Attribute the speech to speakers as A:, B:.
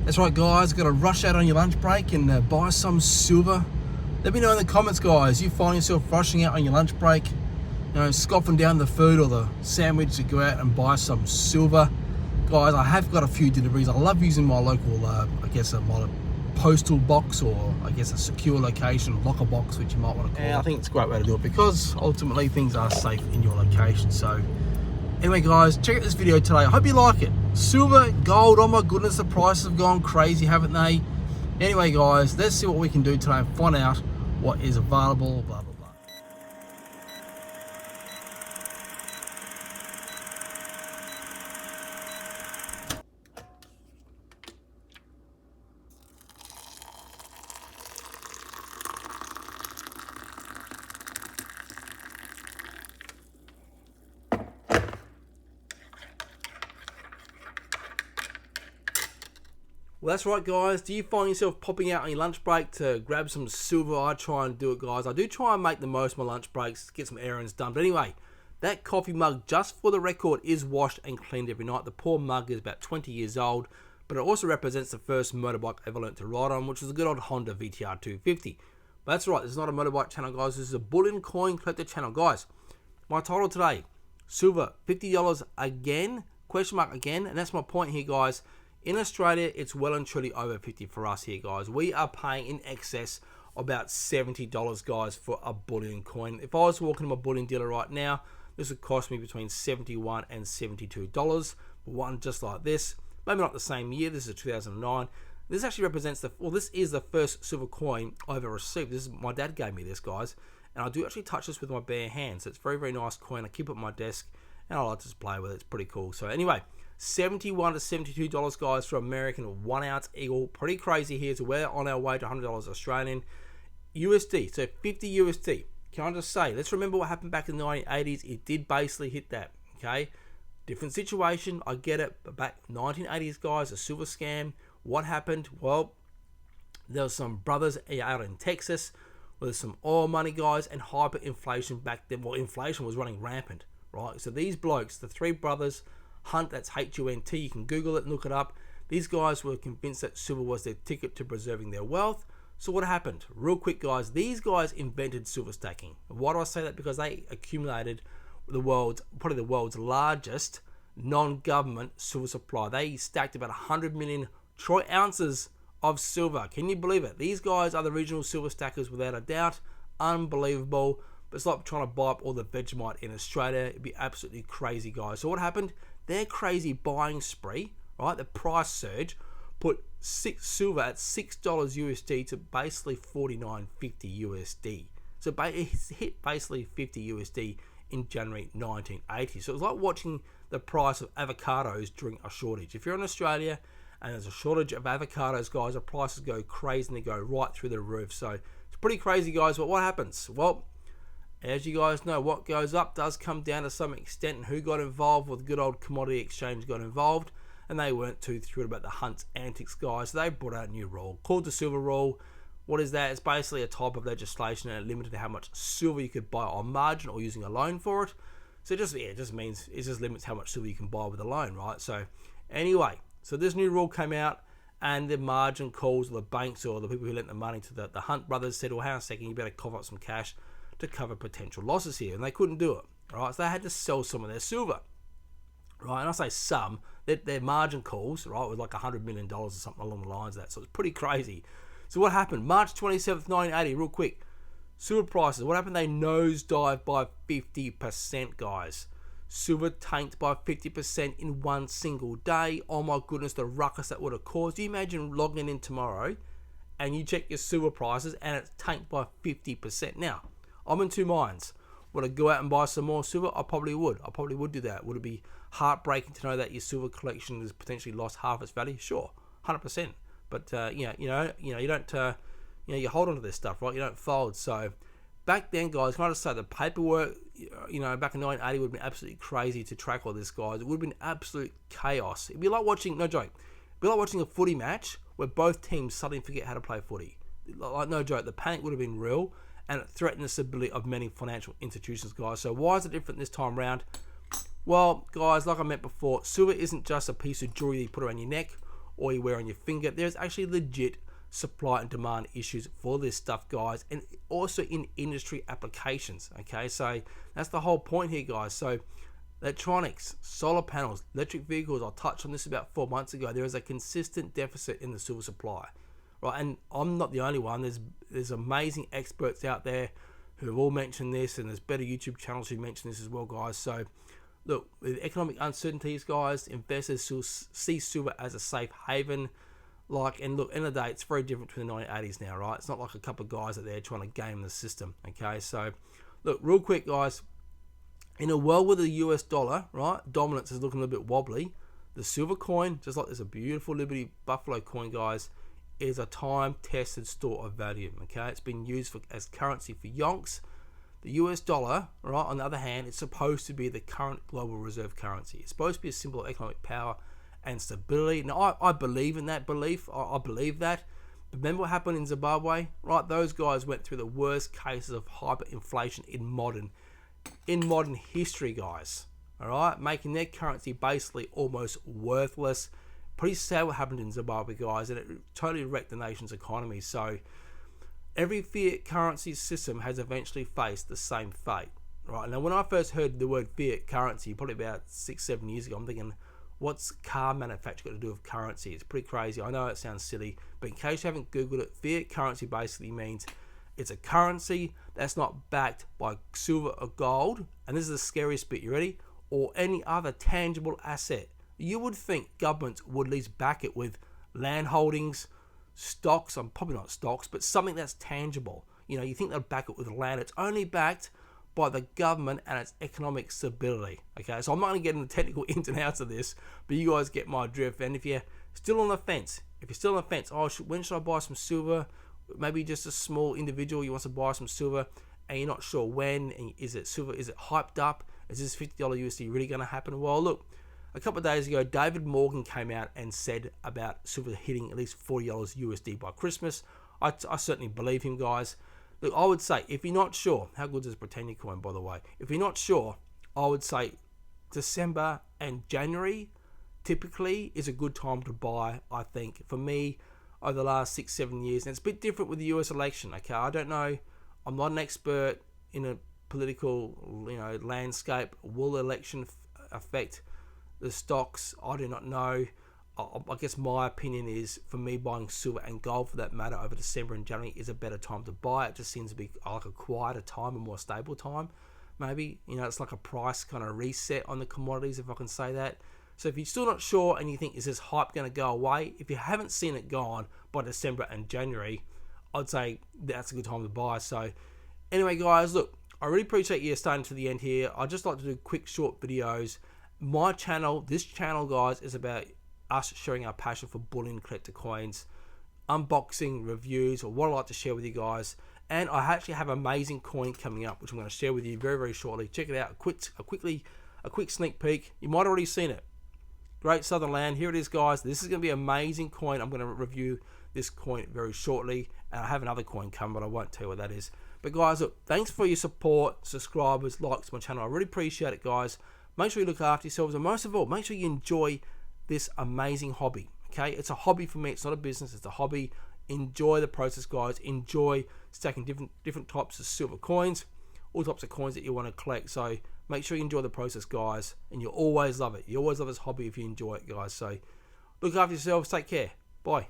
A: That's right, guys. Got to rush out on your lunch break and buy some silver. Let me know in the comments, guys. You find yourself rushing out on your lunch break, scoffing down the food or the sandwich to go out and buy some silver. Guys, I have got a few deliveries. I love using my local, my postal box, or I guess a secure location, locker box, which you might want to call it. I think it's a great way to do it because ultimately things are safe in your location. So anyway, guys, check out this video today. I hope you like it. Silver, gold, oh my goodness, the prices have gone crazy, haven't they? Anyway, guys, let's see what we can do today and find out what is available, blah, blah, blah. Well, that's right, guys. Do you find yourself popping out on your lunch break to grab some silver? I try and do it, guys. I do try and make the most of my lunch breaks, get some errands done. But anyway, that coffee mug, just for the record, is washed and cleaned every night. The poor mug is about 20 years old, but it also represents the first motorbike I ever learned to ride on, which was a good old Honda VTR 250. But that's right, this is not a motorbike channel, guys. This is a bullion coin collector channel, guys. My title today, silver, $50 again, question mark again, and that's my point here, guys. In Australia, it's well and truly over 50 for us here, guys. We are paying in excess of about $70, guys, for a bullion coin. If I was walking to my bullion dealer right now, this would cost me between $71 and $72 for one just like this. Maybe not the same year. This is 2009. This actually represents this is the first silver coin I ever received. My dad gave me this, guys, and I do actually touch this with my bare hands. So it's a very, very nice coin. I keep it on my desk, and I like to just play with it. It's pretty cool. So anyway, $71 to $72, guys, for American 1 ounce eagle. Pretty crazy here. So we're on our way to $100 Australian. USD, so 50 USD. Can I just say, let's remember what happened back in the 1980s. It did basically hit that, okay? Different situation, I get it. But back 1980s, guys, a silver scam. What happened? Well, there was some brothers out in Texas with some oil money, guys, and hyperinflation back then. Well, inflation was running rampant, right? So these blokes, the three brothers, Hunt, that's H-U-N-T, you can Google it and look it up. These guys were convinced that silver was their ticket to preserving their wealth. So what happened? Real quick, guys, these guys invented silver stacking. Why do I say that? Because they accumulated probably the world's largest non-government silver supply. They stacked about 100 million troy ounces of silver. Can you believe it? These guys are the regional silver stackers without a doubt. Unbelievable. But it's like trying to buy up all the Vegemite in Australia. It'd be absolutely crazy, guys. So what happened? Their crazy buying spree, right? The price surge put silver at $6 USD to basically $49.50 USD. So it hit basically 50 USD in January 1980. So it was like watching the price of avocados during a shortage. If you're in Australia and there's a shortage of avocados, guys, the prices go crazy and they go right through the roof. So it's pretty crazy, guys. But what happens? Well, as you guys know, what goes up does come down to some extent, and who got involved with good old commodity exchange got involved, and they weren't too thrilled about the Hunt's antics, guys. So they brought out a new rule called the silver rule. What is that? It's basically a type of legislation and it limited how much silver you could buy on margin or using a loan for it. So it just limits how much silver you can buy with a loan, right? So anyway, so this new rule came out, and the margin calls, or the banks or the people who lent the money to the Hunt brothers said, well, hang on a second, you better cough up some cash to cover potential losses here, and they couldn't do it, right? So they had to sell some of their silver, right? And I say some, their margin calls, right, was like $100 million or something along the lines of that. So it's pretty crazy. So what happened? March 27th, 1980, real quick, silver prices, what happened? They nosedived by 50%, guys. Silver tanked by 50% in one single day. Oh my goodness, the ruckus that would have caused. Do you imagine logging in tomorrow and you check your silver prices and it's tanked by 50%? Now, I'm in two minds. Would I go out and buy some more silver? I probably would. I probably would do that. Would it be heartbreaking to know that your silver collection has potentially lost half its value? Sure, 100%. But you don't, you hold on to this stuff, right? You don't fold. So back then, guys, can I just say the paperwork, back in 1980 would have been absolutely crazy to track all this, guys. It would have been absolute chaos. It'd be like watching, no joke, it'd be like watching a footy match where both teams suddenly forget how to play footy. Like, no joke, the panic would have been real. And it threatened the stability of many financial institutions, guys. So why is it different this time around? Well, guys, like I meant before, silver isn't just a piece of jewelry you put around your neck or you wear on your finger. There's actually legit supply and demand issues for this stuff, guys, and also in industry applications. Okay, so that's the whole point here, guys. So electronics, solar panels, electric vehicles, I touched on this about 4 months ago. There is a consistent deficit in the silver supply, right? And I'm not the only one. There's amazing experts out there who have all mentioned this, and there's better YouTube channels who mention this as well, guys. So look, with economic uncertainties, guys, investors still see silver as a safe haven. And look, end of the day, it's very different from the 1980s now, right? It's not like a couple of guys out there trying to game the system. Okay, so look, real quick, guys. In a world where the US dollar, right, dominance is looking a little bit wobbly, the silver coin, just like there's a beautiful Liberty Buffalo coin, guys, is a time-tested store of value. Okay, it's been used as currency for yonks. The US dollar, right, on the other hand, it's supposed to be the current global reserve currency. It's supposed to be a symbol of economic power and stability. Now, I believe in that belief. I believe that. But remember what happened in Zimbabwe, right? Those guys went through the worst cases of hyperinflation in modern history, guys. All right, making their currency basically almost worthless. Pretty sad what happened in Zimbabwe, guys, and it totally wrecked the nation's economy. So every fiat currency system has eventually faced the same fate, right? Now, when I first heard the word fiat currency, probably about 6-7 years ago, I'm thinking, what's car manufacturer got to do with currency? It's pretty crazy. I know it sounds silly, but in case you haven't Googled it, fiat currency basically means it's a currency that's not backed by silver or gold, and this is the scariest bit, you ready? Or any other tangible asset. You would think governments would at least back it with land holdings, stocks, probably not stocks, but something that's tangible. You know, you think they'll back it with land. It's only backed by the government and its economic stability. Okay, so I'm not going to get into the technical ins and outs of this, but you guys get my drift. And if you're still on the fence, when should I buy some silver? Maybe just a small individual, you want to buy some silver, and you're not sure when, and is it silver, is it hyped up? Is this $50 USD really going to happen? Well, look, a couple of days ago, David Morgan came out and said about silver hitting at least $40 USD by Christmas. I certainly believe him, guys. Look, I would say, if you're not sure, how good is Britannia coin, by the way? If you're not sure, I would say December and January typically is a good time to buy, I think. For me, over the last 6-7 years, and it's a bit different with the US election. Okay, I don't know. I'm not an expert in a political, landscape. Will the election affect the stocks? I do not know. I guess my opinion is, for me, buying silver and gold, for that matter, over December and January is a better time to buy. It just seems to be like a quieter time, a more stable time. Maybe, it's like a price kind of reset on the commodities, if I can say that. So if you're still not sure and you think, is this hype going to go away? If you haven't seen it gone by December and January, I'd say that's a good time to buy. So anyway, guys, look, I really appreciate you staying to the end here. I just like to do quick, short videos. This channel, guys, is about us sharing our passion for bullion collector coins, unboxing, reviews, or what I like to share with you guys. And I actually have an amazing coin coming up, which I'm going to share with you very, very shortly. Check it out. A quick sneak peek. You might have already seen it. Great Southern Land. Here it is, guys. This is going to be an amazing coin. I'm going to review this coin very shortly. And I have another coin coming, but I won't tell you what that is. But guys, look, thanks for your support, subscribers, likes my channel. I really appreciate it, guys. Make sure you look after yourselves, and most of all, make sure you enjoy this amazing hobby. Okay, it's a hobby for me. It's not a business. It's a hobby. Enjoy the process, guys. Enjoy stacking different types of silver coins, all types of coins that you want to collect. So make sure you enjoy the process, guys, and you'll always love it. You always love this hobby if you enjoy it, guys. So look after yourselves. Take care. Bye.